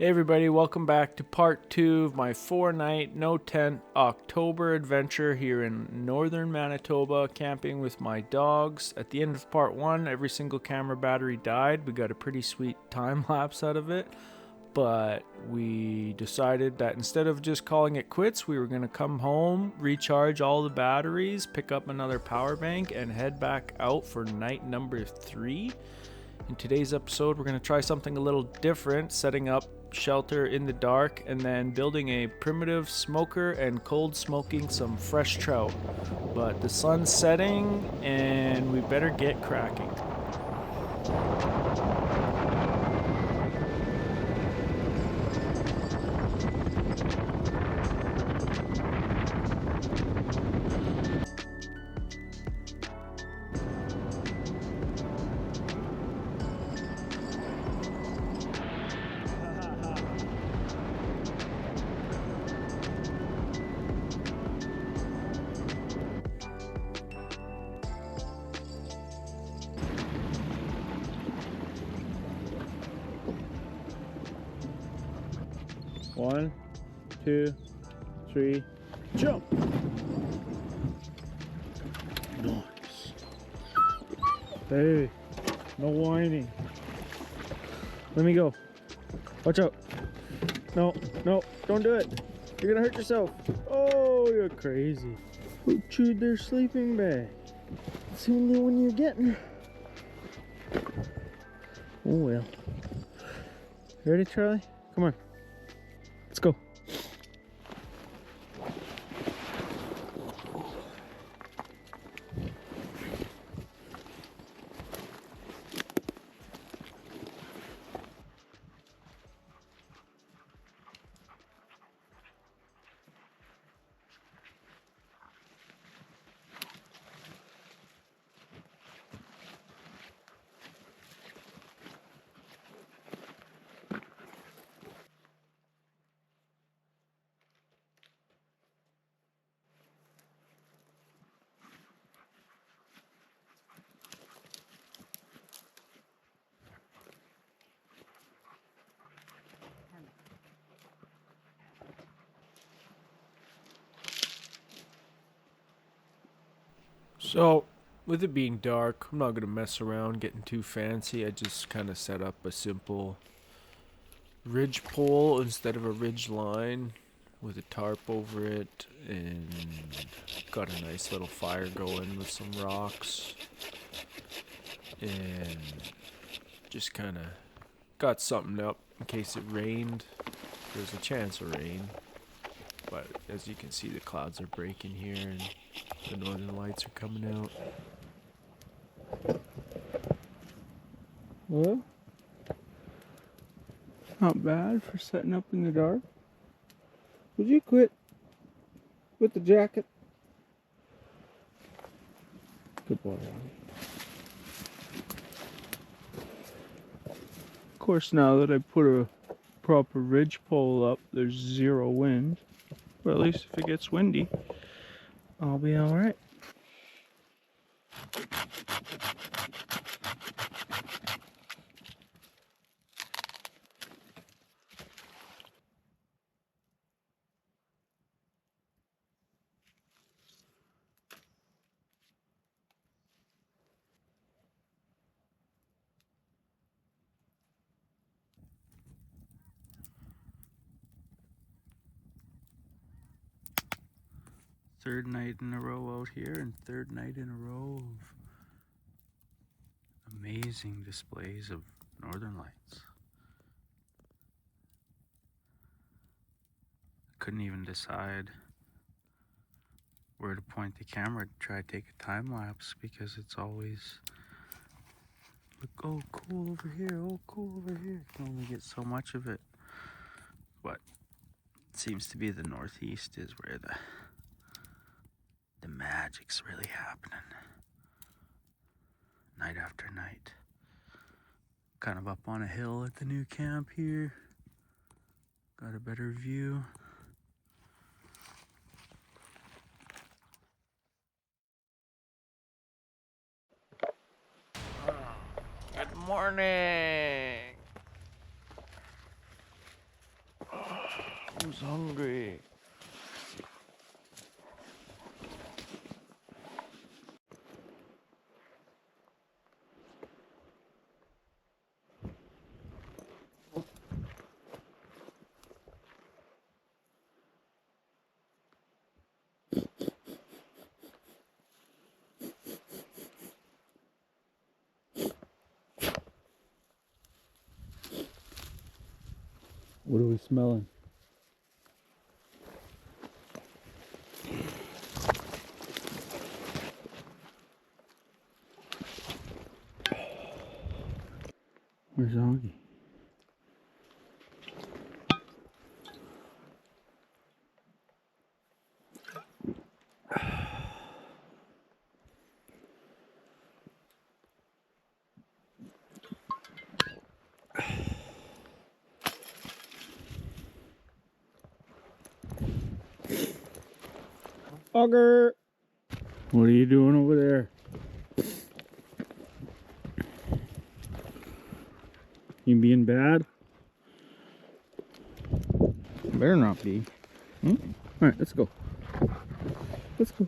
Hey everybody, welcome back to part 2 of my 4-night, no tent October adventure here in northern Manitoba, camping with my dogs. At the end of part 1, every single camera battery died. We got a pretty sweet time lapse out of it, but we decided that instead of just calling it quits, we were going to come home, recharge all the batteries, pick up another power bank, and head back out for night number 3. In today's episode, we're going to try something a little different, setting up shelter in the dark and then building a primitive smoker and cold smoking some fresh trout. But the sun's setting and we better get cracking. One, two, three, jump! Nice. Hey, no whining. Let me go. Watch out. No, don't do it. You're gonna hurt yourself. Oh, you're crazy. Who chewed their sleeping bag? It's the only one you're getting. Oh well. You ready, Charlie? Come on. Let's go. So, with it being dark, I'm not going to mess around getting too fancy. I just kind of set up a simple ridge pole instead of a ridge line with a tarp over it, and got a nice little fire going with some rocks, and just kind of got something up in case it rained. There's a chance of rain, but as you can see, the clouds are breaking here and the northern lights are coming out. Well, not bad for setting up in the dark. Would you quit with the jacket? Good boy. Of course, now that I put a proper ridge pole up, there's zero wind. But at least if it gets windy, I'll be alright. Third night in a row out here, and third night in a row of amazing displays of northern lights. Couldn't even decide where to point the camera to try to take a time lapse because it's always look, oh cool over here, oh cool over here. You can only get so much of it. But it seems to be the northeast is where the magic's really happening. Night after night. Kind of up on a hill at the new camp here. Got a better view. Good morning. Who's hungry? What are we smelling? Where's Augie? Auger! What are you doing over there? You being bad? Better not be. Alright, let's go. Let's go.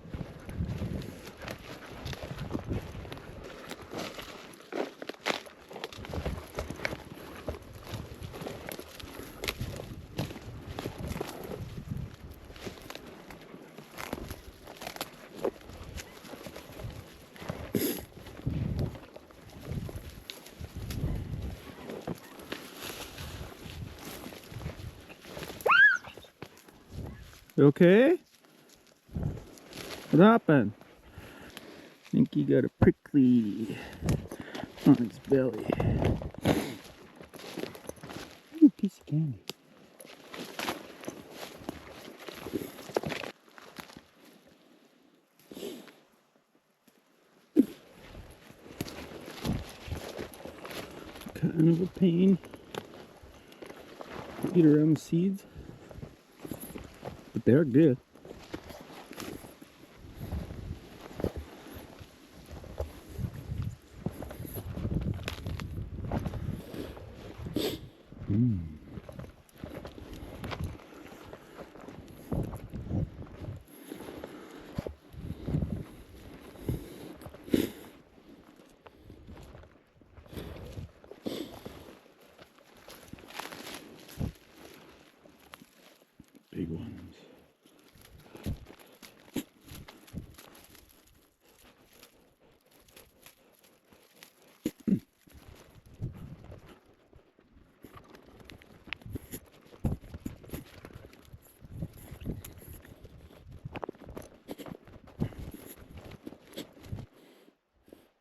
You okay? What happened? I think he got a prickly on his belly. Ooh, piece of candy. Kind of a pain to eat around the seeds, but they're good. Big ones.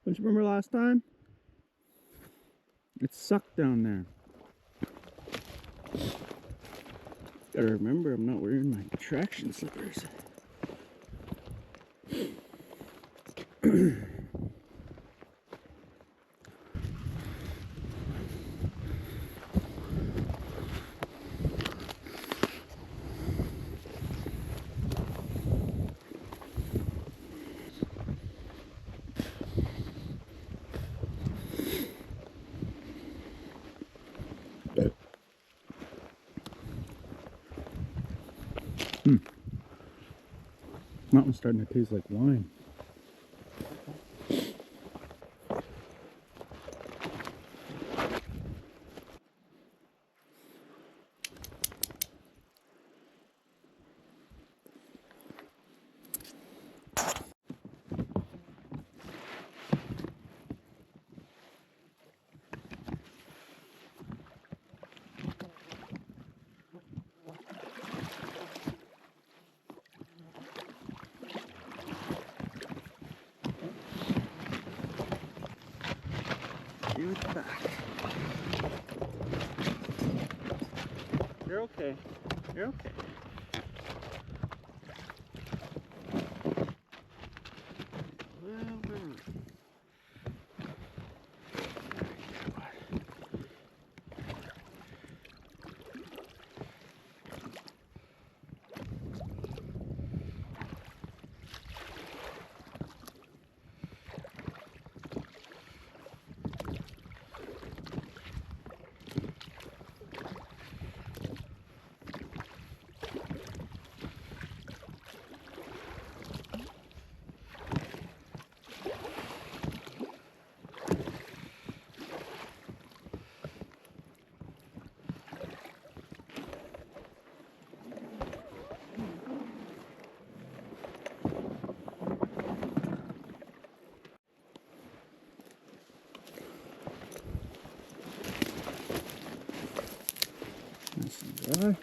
Don't you remember last time? It sucked down there. Gotta remember I'm not wearing my traction slippers. That one's starting to taste like wine. Give it back. You're okay. You're okay. guy.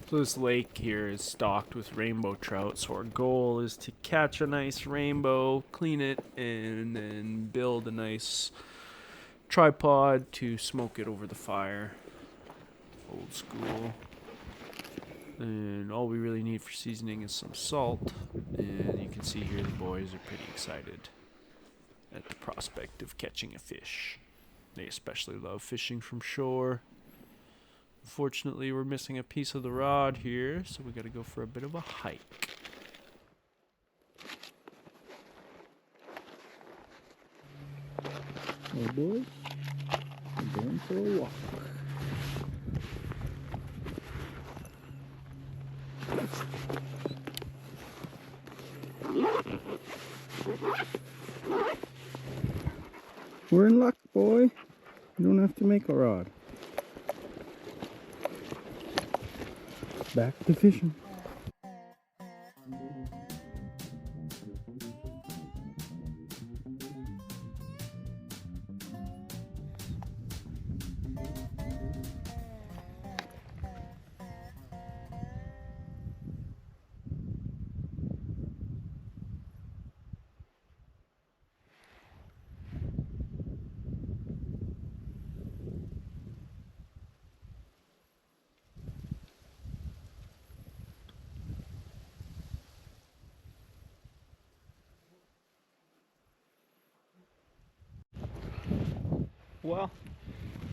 So this lake here is stocked with rainbow trout, so our goal is to catch a nice rainbow, clean it, and then build a nice tripod to smoke it over the fire. Old school. And all we really need for seasoning is some salt, and you can see here the boys are pretty excited at the prospect of catching a fish. They especially love fishing from shore. Unfortunately, we're missing a piece of the rod here, so we gotta go for a bit of a hike. Hey boys, we're going for a walk. We're in luck, boy. You don't have to make a rod. Back to fishing. Well,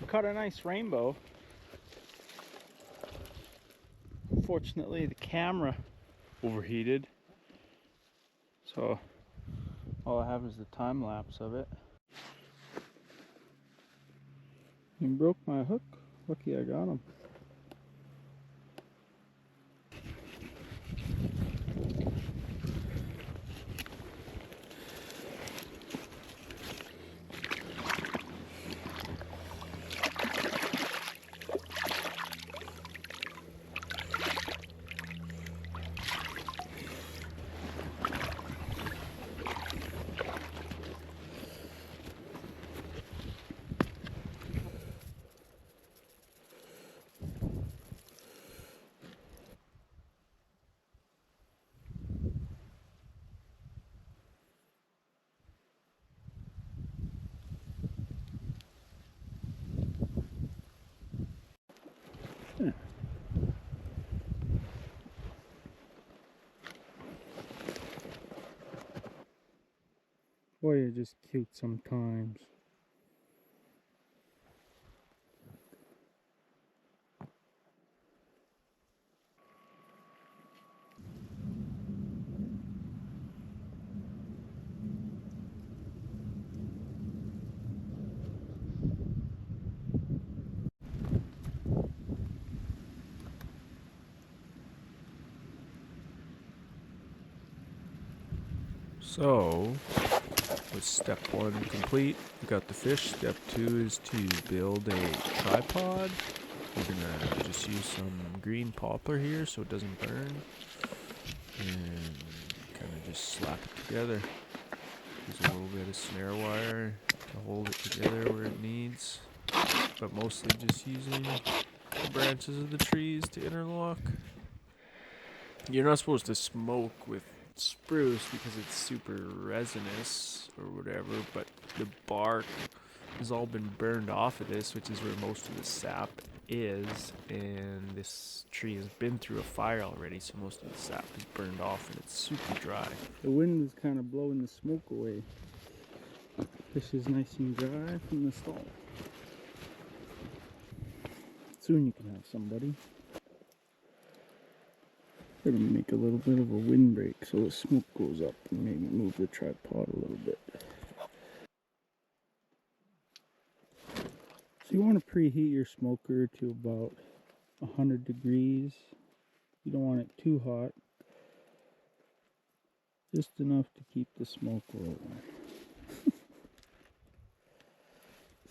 caught a nice rainbow. Unfortunately, the camera overheated, so all I have is the time lapse of it. You broke my hook. Lucky I got him. Yeah. Boy, you're just cute sometimes. So, with step 1 complete, we got the fish. Step 2 is to build a tripod. We're gonna just use some green poplar here so it doesn't burn, and kind of just slap it together. Use a little bit of snare wire to hold it together where it needs, but mostly just using the branches of the trees to interlock. You're not supposed to smoke with spruce because it's super resinous or whatever, but the bark has all been burned off of this, which is where most of the sap is, and this tree has been through a fire already, so most of the sap is burned off and it's super dry. The wind is kind of blowing the smoke away. Fish is nice and dry from the stall. Soon you can have somebody. Gonna make a little bit of a windbreak so the smoke goes up and maybe move the tripod a little bit. So you want to preheat your smoker to about 100 degrees. You don't want it too hot. Just enough to keep the smoke rolling.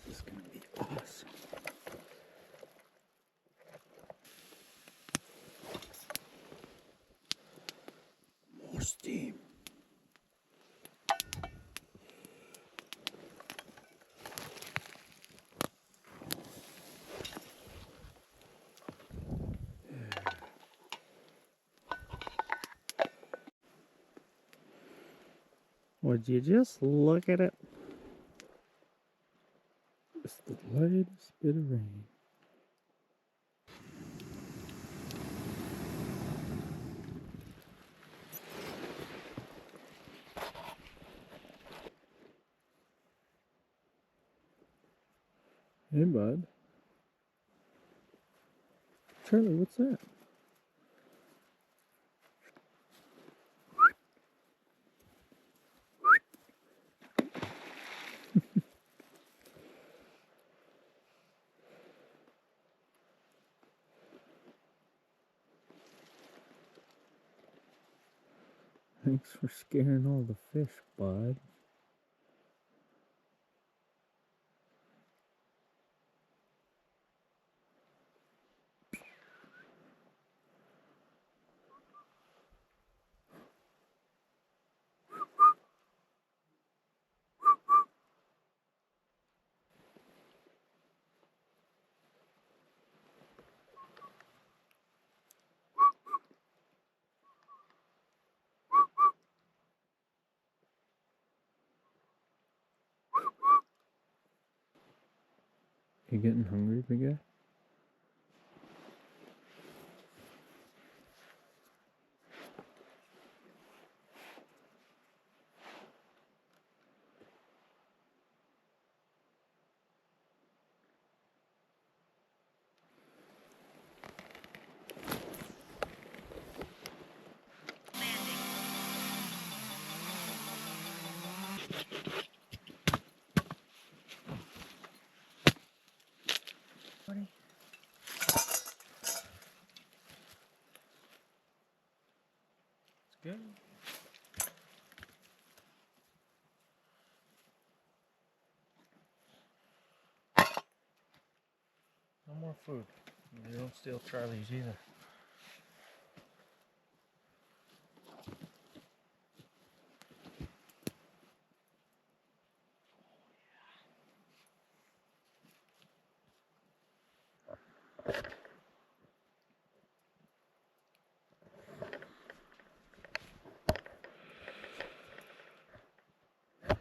This is gonna be awesome. steam. Would you just look at it? It's the lightest bit of rain. Hey, bud. Charlie, what's that? Thanks for scaring all the fish, bud. You getting hungry, big guy? Good. No more food. You don't steal Charlie's either.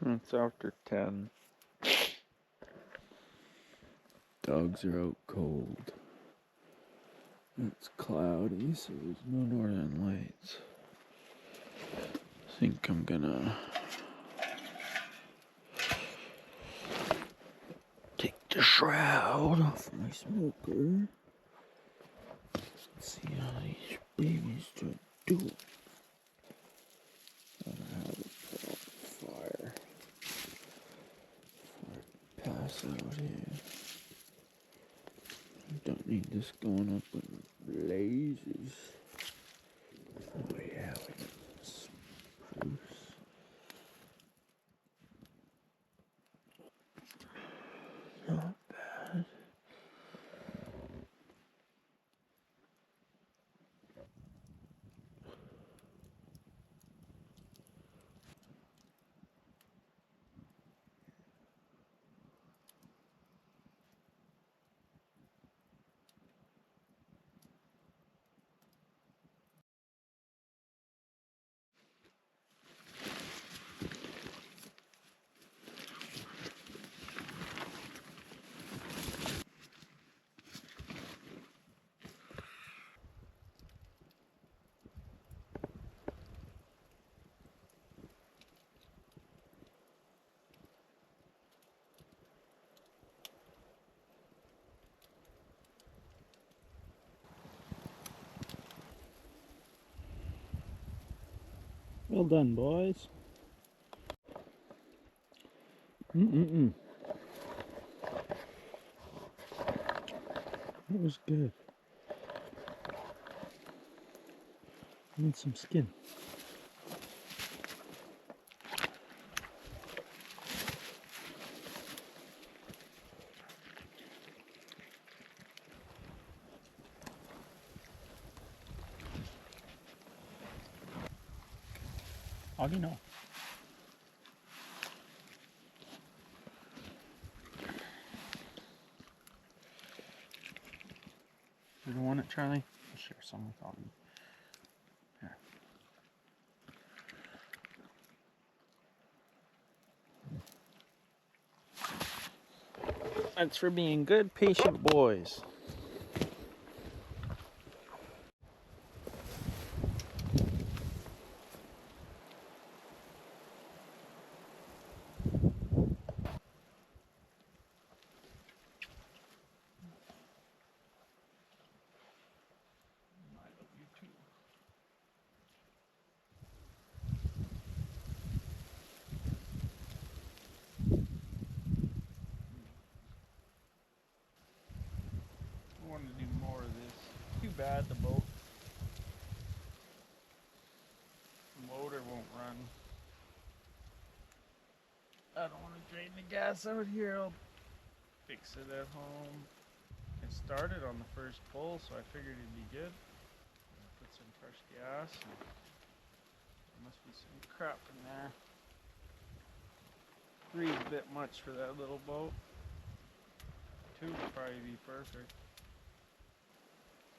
It's after 10. Dogs are out cold. It's cloudy, so there's no northern lights. I think I'm gonna take the shroud off my smoker. Let's see how these babies do. Gotta have it put out the fire before I pass out here. Don't need this going up in blazes. Oh yeah, we got spruce. Not bad. Well done, boys. That was good. I need some skin. Augie, no. You don't want it, Charlie? I'll share some with Augie. Here. That's for being good, patient boys. I wanted to do more of this. Too bad the motor won't run. I don't want to drain the gas out here. I'll fix it at home. It started on the first pull, so I figured it'd be good. Put some fresh gas. There must be some crap in there. 3 is a bit much for that little boat. 2 would probably be perfect.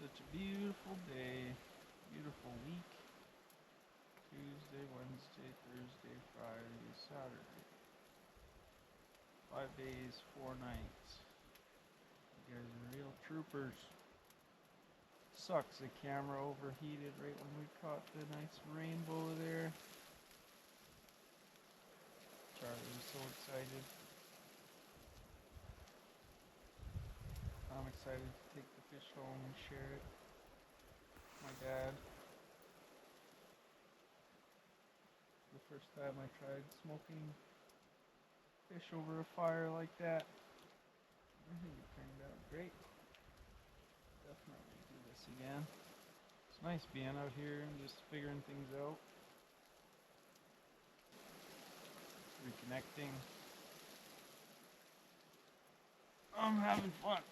Such a beautiful day, beautiful week. Tuesday, Wednesday, Thursday, Friday, Saturday. 5 days, 4 nights. You guys are real troopers. Sucks the camera overheated right when we caught the nice rainbow there. Charlie was so excited. I'm excited to take the fish home and share it. My dad. The first time I tried smoking fish over a fire like that. I think it turned out great. Definitely do this again. It's nice being out here and just figuring things out. Reconnecting. I'm having fun.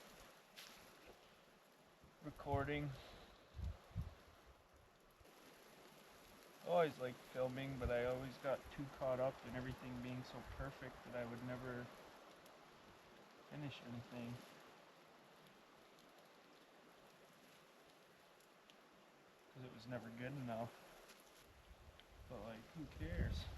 Recording. Always liked filming, but I always got too caught up in everything being so perfect that I would never finish anything. Because it was never good enough. But like, who cares?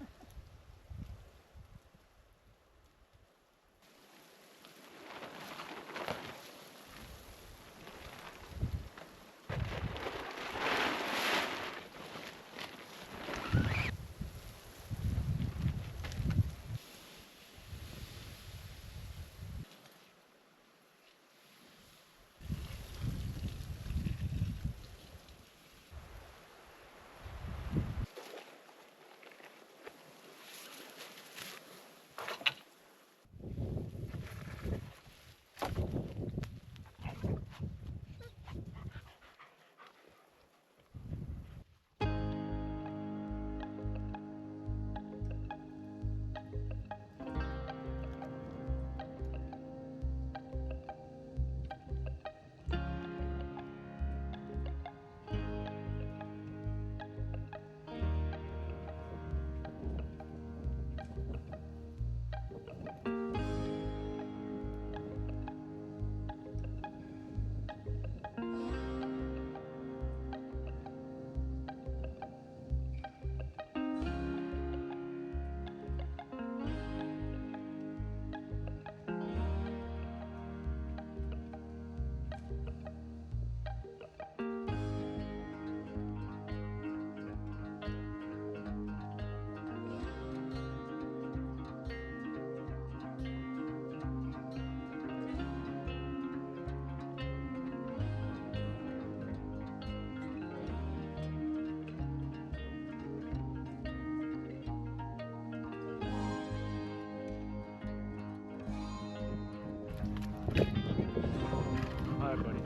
Hi, buddy.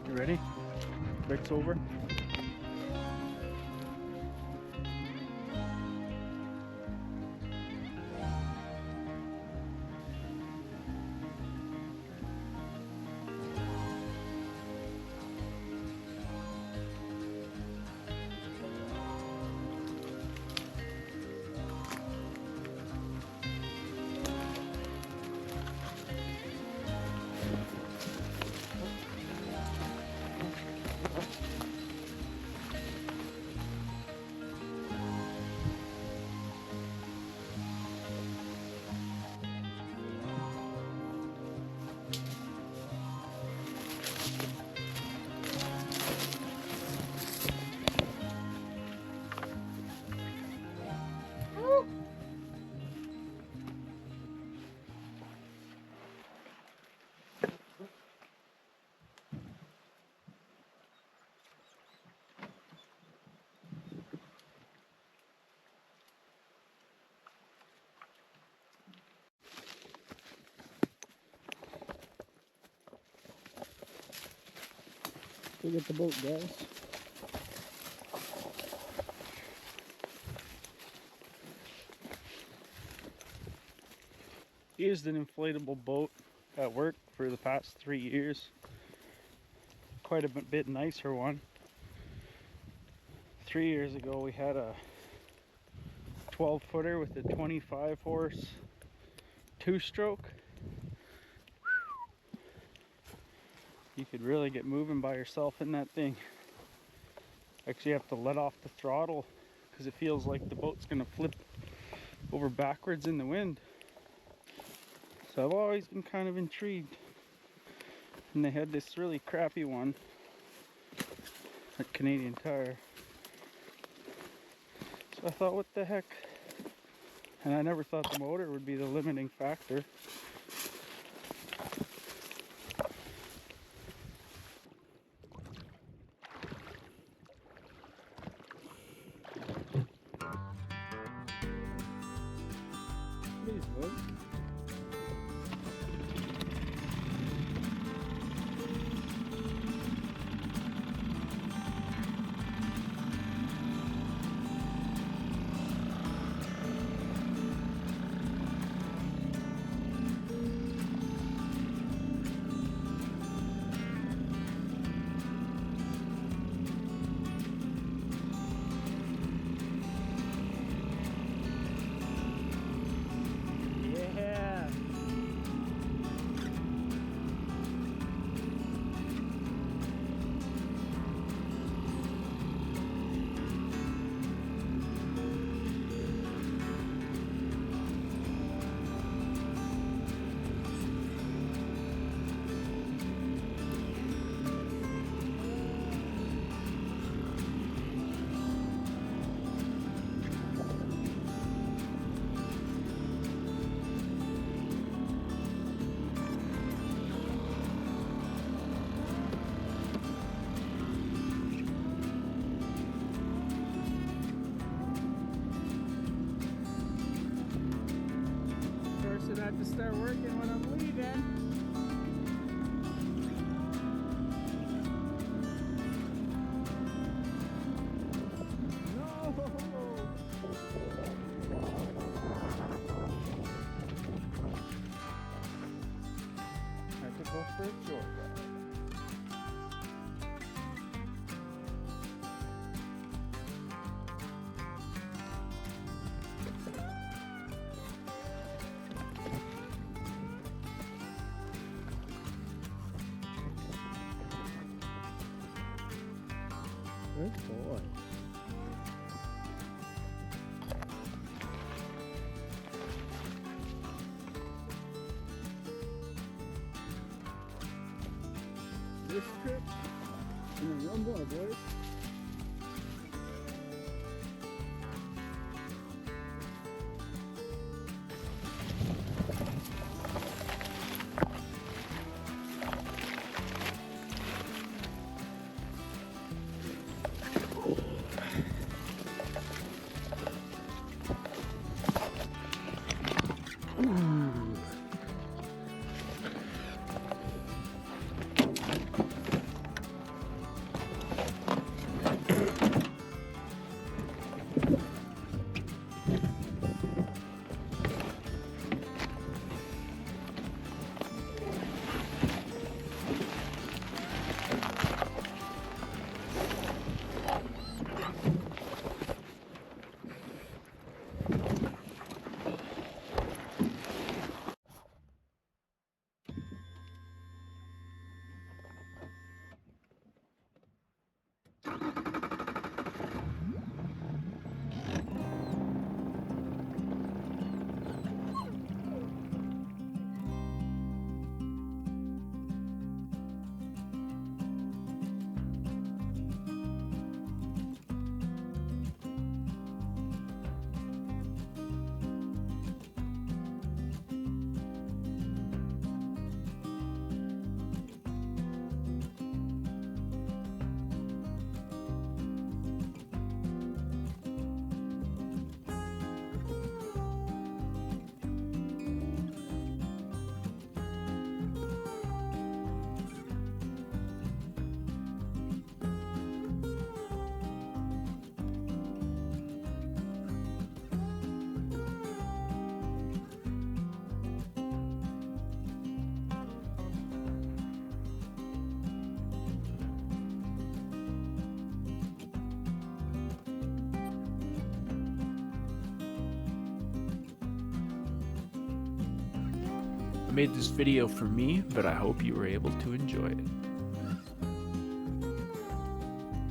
You ready? Break's over. Look at the boat, guys. Used an inflatable boat at work for the past 3 years. Quite a bit nicer one. 3 years ago we had a 12-footer with a 25 horse 2-stroke. You could really get moving by yourself in that thing. Actually, you have to let off the throttle because it feels like the boat's gonna flip over backwards in the wind. So I've always been kind of intrigued. And they had this really crappy one at Canadian Tire. So I thought, what the heck? And I never thought the motor would be the limiting factor. Please, bud. Yeah. It had to start working when I'm leaving. No! Had to go for a short ride. Good boy. This trip, and then one more, boys. made this video for me, but I hope you were able to enjoy it.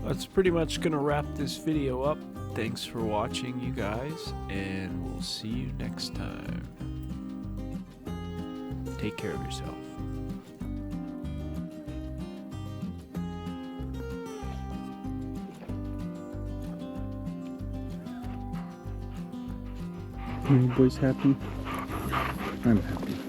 That's pretty much gonna wrap this video up. Thanks for watching, you guys, and we'll see you next time. Take care of yourself. Are you boys happy? I'm happy.